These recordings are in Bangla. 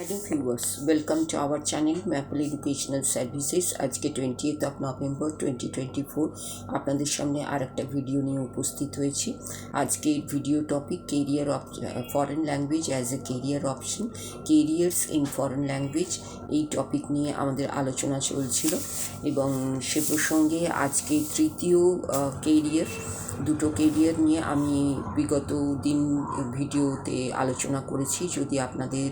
Hello viewers, welcome to our channel maple educational services. আজকে 20th নভেম্বর 2024 আপনাদের সামনে আর একটা ভিডিও নিয়ে উপস্থিত হয়েছি। আজকের video topic career foreign language as a career option, careers in foreign language. এই টপিক নিয়ে আমাদের আলোচনা চলছিল এবং সে প্রসঙ্গে আজকে তৃতীয় দুটো কেরিয়ার নিয়ে আমি বিগত দিন ভিডিওতে আলোচনা করেছি। যদি আপনাদের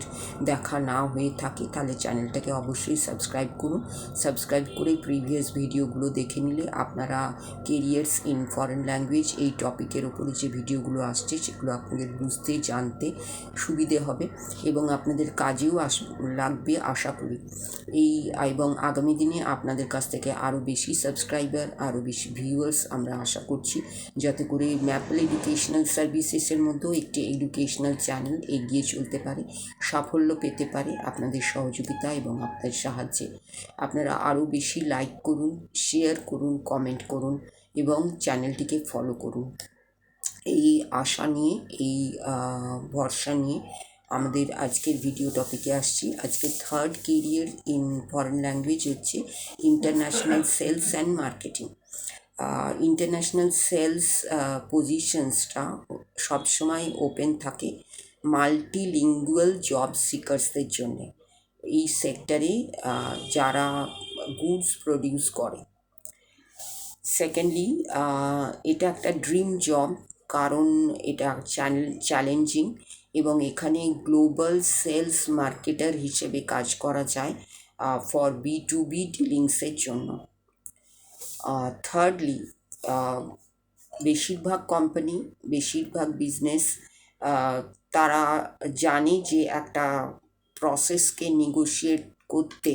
দেখা না হয়ে থাকে তাহলে চ্যানেলটাকে অবশ্যই সাবস্ক্রাইব করুন। সাবস্ক্রাইব করে প্রিভিয়াস ভিডিওগুলো দেখে নিলে আপনারা কেরিয়ার্স ইন ফরেন ল্যাঙ্গুয়েজ এই টপিকের ওপরে যে ভিডিওগুলো আসছে সেগুলো আপনাদের বুঝতে জানতে সুবিধে হবে এবং আপনাদের কাজেও লাগবে আশা করি। এবং আগামী দিনে আপনাদের কাছ থেকে আরও বেশি সাবস্ক্রাইবার, আরও বেশি ভিউয়ার্স আমরা আশা করছি, যাতে করে ম্যাপল এডুকেশনাল সার্ভিসেসের মধ্যেও একটি এডুকেশনাল চ্যানেল এগিয়ে চলতে পারে, সাফল্য পেতে পারে আপনাদের সহযোগিতা এবং আপনাদের সাহায্যে। আপনারা আরও বেশি লাইক করুন, শেয়ার করুন, কমেন্ট করুন এবং চ্যানেলটিকে ফলো করুন। এই আশা নিয়ে, এই ভরসা নিয়ে আমাদের আজকের ভিডিও টপিকে আসছি। আজকে third career in foreign language হচ্ছে international sales and marketing. International sales পজিশনসটা সবসময় ওপেন থাকে মাল্টিলিঙ্গুয়াল জব সিকার্সদের জন্যে, এই সেক্টরে যারা গুডস প্রডিউস করে। সেকেন্ডলি, এটা একটা ড্রিম জব, কারণ এটা চ্যালেঞ্জিং এবং এখানে গ্লোবাল সেলস মার্কেটার হিসেবে কাজ করা যায় ফর B2B ডিলিংসের জন্য। থার্ডলি, বেশিরভাগ কোম্পানি, বেশিরভাগ বিজনেস তারা জানে যে একটা প্রসেসকে নেগোশিয়েট করতে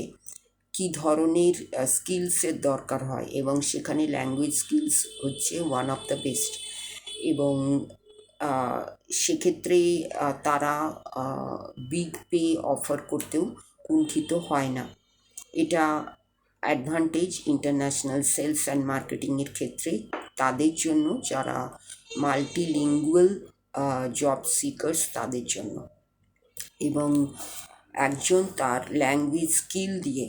কী ধরনের স্কিলসের দরকার হয় এবং সেখানে ল্যাঙ্গুয়েজ স্কিলস হচ্ছে ওয়ান অফ দ্য বেস্ট। এবং সেক্ষেত্রে তারা বিগ পে অফার করতেও কুণ্ঠিত হয় না। এটা অ্যাডভান্টেজ ইন্টারন্যাশনাল সেলস অ্যান্ড মার্কেটিংয়ের ক্ষেত্রে তাদের জন্য যারা মাল্টিলিঙ্গুয়াল জব সিকার্স তাদের জন্য। এবং একজন তার ল্যাঙ্গুয়েজ স্কিল দিয়ে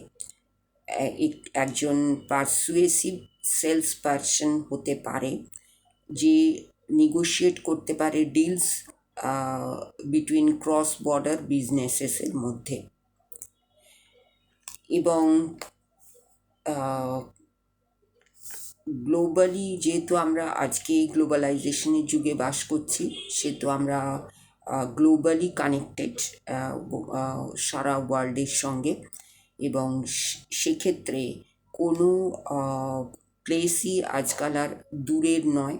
একজন পারসুয়েসিভ সেলস পারসন হতে পারে, যে নেগোশিয়েট করতে পারে ডিলস বিটুইন ক্রস বর্ডার বিজনেসেসের মধ্যে। এবং গ্লোবালি, যেহেতু আমরা আজকে গ্লোবালাইজেশনের যুগে বাস করছি, সেহেতু আমরা গ্লোবালি কানেক্টেড সারা ওয়ার্ল্ডের সঙ্গে। এবং সেক্ষেত্রে কোনো প্লেসই আজকাল আর দূরের নয়।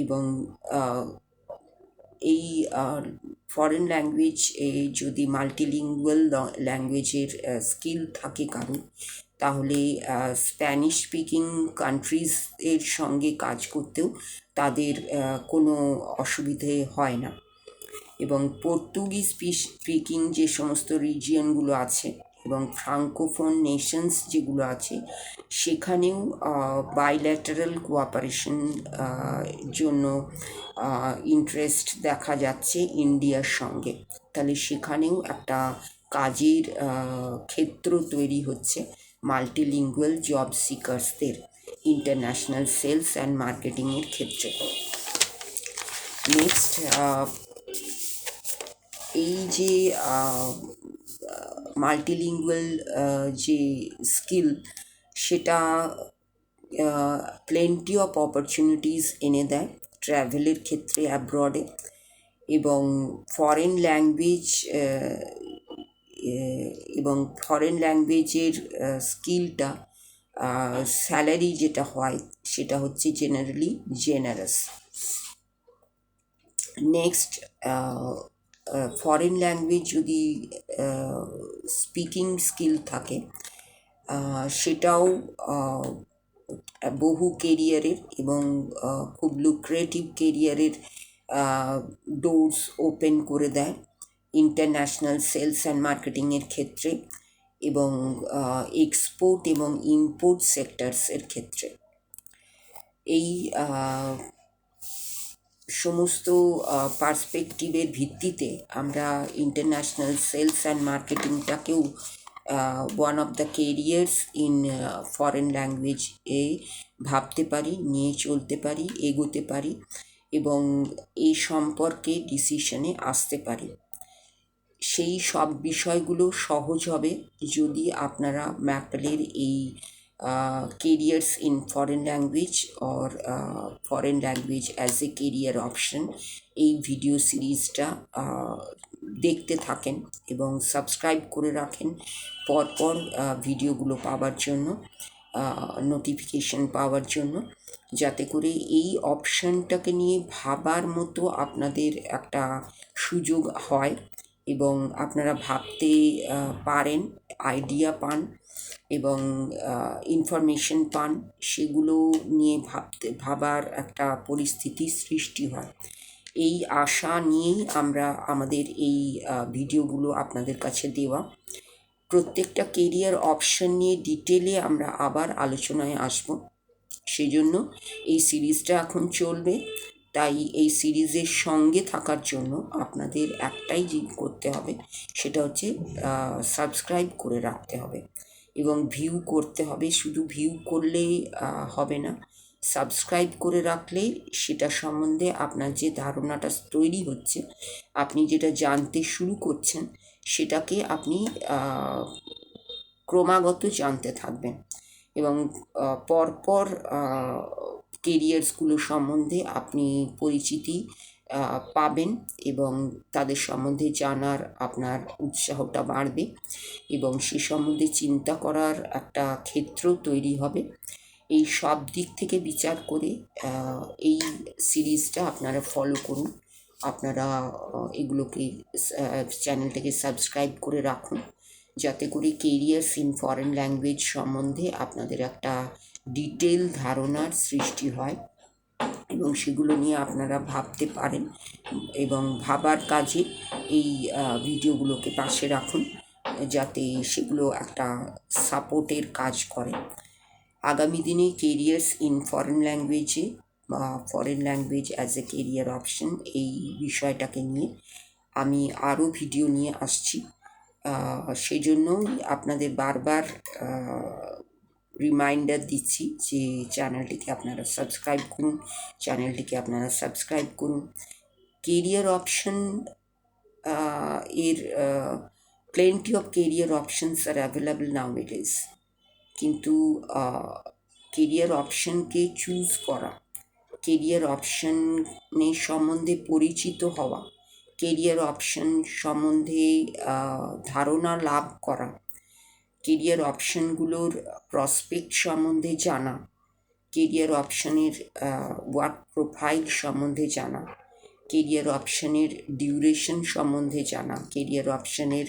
এবং এই ফরেন ল্যাঙ্গুয়েজ যদি মাল্টিলিঙ্গুয়াল ল্যাঙ্গুয়েজের স্কিল থাকে কারো, তাহলে স্প্যানিশ স্পিকিং কান্ট্রিজ এর সঙ্গে কাজ করতেও তাদের কোনো অসুবিধে হয় না। এবং পর্তুগিজ স্পিকিং যে সমস্ত রিজিয়নগুলো আছে এবং ফ্রাঙ্কোফোন নেশনস যেগুলো আছে, সেখানেও বাইল্যাটারাল কোঅপারেশন জন্য ইন্টারেস্ট দেখা যাচ্ছে ইন্ডিয়ার সঙ্গে। তাহলে সেখানেও একটা কাজের ক্ষেত্র তৈরি হচ্ছে মাল্টিলিঙ্গুয়াল জব সিকার্সদের ইন্টারন্যাশনাল সেলস অ্যান্ড মার্কেটিংয়ের ক্ষেত্রে। নেক্সট, এই যে মাল্টিলিঙ্গুয়াল যে স্কিল, সেটা প্লেন্টি অফ অপরচুনিটিস এনে দেয় ট্র্যাভেলের ক্ষেত্রে অ্যাব্রডে। এবং ফরেন ল্যাঙ্গুয়েজের স্কিলটা স্যালারি যেটা হয় সেটা হচ্ছে generally generous. Next, foreign language যদি স্পিকিং স্কিল থাকে, সেটাও বহু কেরিয়ারের এবং খুব লুক্রেটিভ কেরিয়ারের ডোরস ওপেন করে দেয় ইন্টারন্যাশনাল সেলস অ্যান্ড মার্কেটিংয়ের ক্ষেত্রে এবং এক্সপোর্ট এবং ইম্পোর্ট সেক্টরসের ক্ষেত্রে। এই সমস্ত পার্সপেক্টিভের ভিত্তিতে আমরা ইন্টারন্যাশনাল সেলস অ্যান্ড মার্কেটিংটাকেও one of the careers in foreign language এ ভাবতে পারি, নিয়ে চলতে পারি, এগোতে পারি এবং এই সম্পর্কে ডিসিশনে আসতে পারি। সেই সব বিষয়গুলো সহজ হবে যদি আপনারা ম্যাপলের এই careers in foreign language or foreign language as a career option এই ভিডিও সিরিজটা দেখতে থাকেন এবং সাবস্ক্রাইব করে রাখেন পরপর ভিডিওগুলো পাওয়ার জন্য, নোটিফিকেশন পাওয়ার জন্য, যাতে করে এই অপশানটাকে নিয়ে ভাবার মতো আপনাদের একটা সুযোগ হয় এবং আপনারা ভাবতে পারেন, আইডিয়া পান এবং ইনফরমেশন পান, সেগুলো নিয়ে ভাবার একটা পরিস্থিতি সৃষ্টি হয়। এই আশা নিয়েই আমরা আমাদের এই ভিডিওগুলো আপনাদের কাছে দেওয়া। প্রত্যেকটা কেরিয়ার অপশন নিয়ে ডিটেলে আমরা আবার আলোচনায় আসব, সেজন্য এই সিরিজটা এখন চলবে। তাই এই সিরিজের সঙ্গে থাকার জন্য আপনাদের একটাই করতে হবে, সেটা হচ্ছে সাবস্ক্রাইব করে রাখতে হবে এবং ভিউ করতে হবে। শুধু ভিউ করলেই হবে না, সাবস্ক্রাইব করে রাখলে সেটা সম্বন্ধে আপনার যে ধারণাটা তৈরি হচ্ছে, আপনি যেটা জানতে শুরু করছেন, সেটাকে আপনি ক্রমাগত জানতে থাকবেন এবং পরপর কেরিয়ার্সগুলো সম্বন্ধে আপনি পরিচিতি পাবেন এবং তাদের সম্বন্ধে জানার আপনার উৎসাহটা বাড়বে এবং সে সম্বন্ধে চিন্তা করার একটা ক্ষেত্র তৈরি হবে। এই সব দিক থেকে বিচার করে এই সিরিজটা আপনারা ফলো করুন। আপনারা এগুলোকে চ্যানেলটাকে সাবস্ক্রাইব করে রাখুন, যাতে করে কেরিয়ার্স ইন ফরেন ল্যাঙ্গুয়েজ সম্বন্ধে আপনাদের একটা ডিটেল ধারণার সৃষ্টি হয় এবং সেগুলো নিয়ে আপনারা ভাবতে পারেন এবং ভাবার কাজে এই ভিডিওগুলোকে পাশে রাখুন, যাতে সেগুলো একটা সাপোর্টের কাজ করে। আগামী দিনে কেরিয়ার্স ইন ফরেন ল্যাঙ্গুয়েজে বা foreign language as a career option এই বিষয়টাকে নিয়ে আমি আরও ভিডিও নিয়ে আসছি। সেই জন্যই আপনাদের বারবার রিমাইন্ডার দিচ্ছি যে চ্যানেলটিকে আপনারা সাবস্ক্রাইব করুন। কেরিয়ার অপশন এর plenty of career options are available nowadays, কিন্তু কেরিয়ার অপশনকে চুজ করা, কেরিয়ার অপশনের সম্বন্ধে পরিচিত হওয়া, কেরিয়ার অপশন সম্বন্ধে ধারণা লাভ করা, কেরিয়ার অপশনগুলোর প্রসপেক্ট সম্বন্ধে জানা, কেরিয়ার অপশনের ওয়ার্ক প্রোফাইল সম্বন্ধে জানা, কেরিয়ার অপশনের ডিউরেশন সম্বন্ধে জানা, কেরিয়ার অপশনের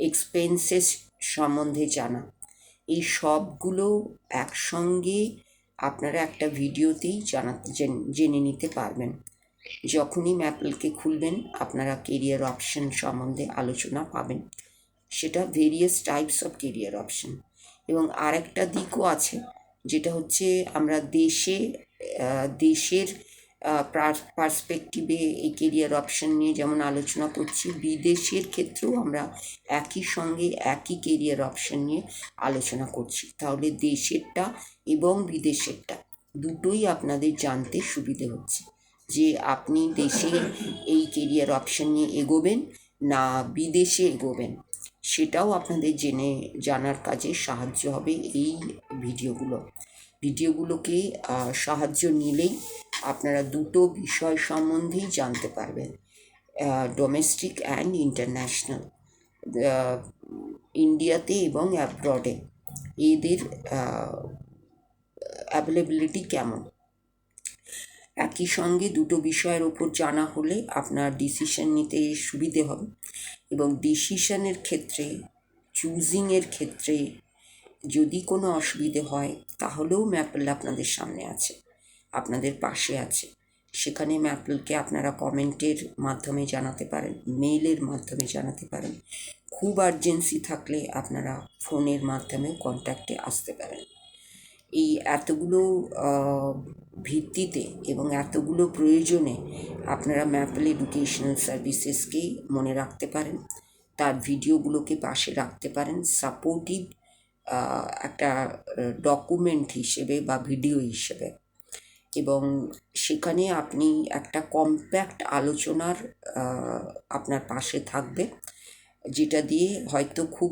এক্সপেন্সেস সম্বন্ধে জানা, এই সবগুলো একসঙ্গে আপনারা একটা ভিডিওতেই জেনে নিতে পারবেন। যখনই ম্যাপলকে খুলবেন আপনারা কেরিয়ার অপশন সম্বন্ধে আলোচনা পাবেন, সেটা various types of carrier option. এবং আরেকটা দিকও আছে, যেটা হচ্ছে আমরা দেশের পার্সপেক্টিভে এই কেরিয়ার অপশন নিয়ে যেমন আলোচনা করছি, বিদেশের ক্ষেত্রেও আমরা একই সঙ্গে একই কেরিয়ার অপশন নিয়ে আলোচনা করছি। তাহলে দেশেরটা এবং বিদেশেরটা দুটোই আপনাদের জানতে সুবিধে হচ্ছে যে আপনি দেশে এই কেরিয়ার অপশন নিয়ে এগোবেন না বিদেশে এগোবেন, সেটাও আপনাদের জানার কাজে সাহায্য হবে এই ভিডিওগুলোকে সাহায্য নিলেই আপনারা দুটো বিষয় সম্বন্ধেই জানতে পারবেন, ডোমেস্টিক অ্যান্ড ইন্টারন্যাশনাল, ইন্ডিয়াতে এবং অ্যাব্রডে এদের অ্যাভেলেবিলিটি কেমন। একই সঙ্গে দুটো বিষয়ের ওপর জানা হলে আপনার ডিসিশন নিতে সুবিধে হবে এবং ডিসিশনের ক্ষেত্রে, চুজিংয়ের ক্ষেত্রে যদি কোনো অসুবিধে হয় তাহলেও ম্যাপল আপনাদের সামনে আছে, আপনাদের পাশে আছে। সেখানে ম্যাপলকে আপনারা কমেন্টের মাধ্যমে জানাতে পারেন, মেইলের মাধ্যমে জানাতে পারেন, খুব আর্জেন্সি থাকলে আপনারা ফোনের মাধ্যমে কন্ট্যাক্টে আসতে পারেন। এই এতগুলো ভিত্তিতে এবং এতগুলো প্রয়োজনে আপনারা ম্যাপল এডুকেশনাল সার্ভিসেসকেই মনে রাখতে পারেন, তার ভিডিওগুলোকে পাশে রাখতে পারেন সাপোর্টিভ একটা ডকুমেন্ট হিসেবে বা ভিডিও হিসেবে, এবং সেখানে আপনি একটা কম্প্যাক্ট আলোচনার আপনার পাশে থাকবে, যেটা দিয়ে হয়তো খুব